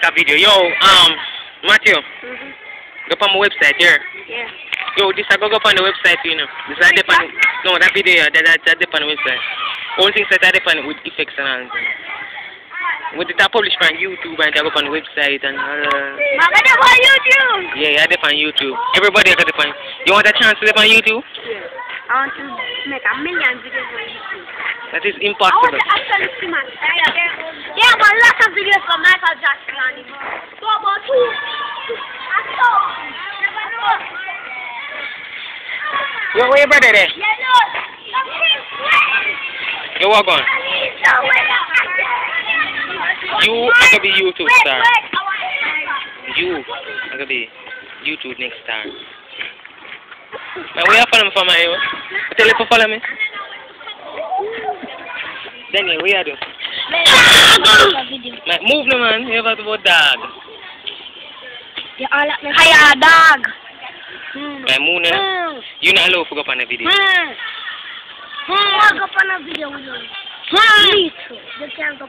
a video. Yo, Matthew, go on my website here. Yeah. Yo, this I go up on the website, you know. This I dip on no that video that dip on the website. All things that I dip on with effects and all. With it I publish on YouTube and I go up on the website and Mama dip on YouTube. yeah, I dip on YouTube. Everybody can dip on. You want a chance to dip on YouTube? Yeah. I want to make a million videos on YouTube. That is I want impossible. to actually see my style. Yeah, but lots of videos from Michael Jackson on it. So about two. I saw. Never know. Yo, where your brother there? Yellow. Yo, what on? You are gonna be YouTube star. You are gonna be YouTube next star. Man, where you follow me for my yo? Tell you to follow me. Daniel, where you do? Man, move no man, you have to go dog. You all like me. Hiya, dog. Man, move no. You not allowed to go up on the video. Go up on a video with you. Me too. You can't go.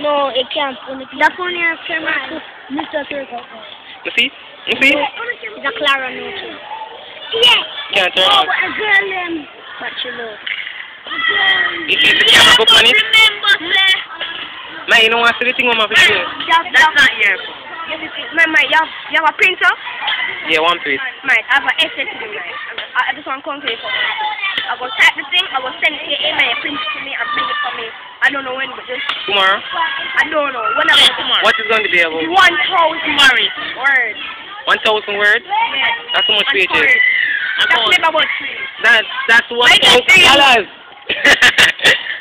No, it can't. That's only a camera. Mr. Circle. You see? You see? It's a Clara note. Yeah. Can't turn Oh, on. but a girl, but you know. You see the camera go on it? Man, you don't want to see the thing on my video. That's not your phone. Man, you have a printer? Yeah, one piece. Mate, I have an SSD, mate. I just want to come to you. I will type the thing, I will send it to your email, print it to me, and bring it for me. I don't know when, but just... Tomorrow? I don't know. Whenever tomorrow. What is going to be about? 1,000 words. 1,000 words? Yeah. That's how much pages? That's maybe about 3. That's $1,000.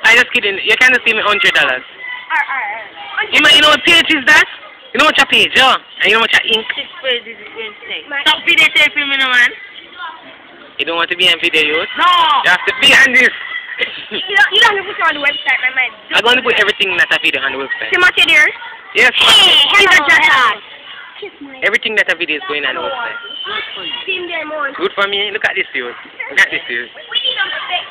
I just kidding. You can't see me $100. Alright. You know what page is that? You know what your page, yeah? And you know what your ink? 6 pages is going to take. Stop video taping me, no, man. You don't want to be on video, youth? No. You have to be on this. You don't have to put it on the website, my man. I'm going to put everything that I video on the website. See my kid here? Yes. Hello, Jack. Everything that I video is going on the website. See him there more. Good for me. Look at this, youth. Look at this, youth.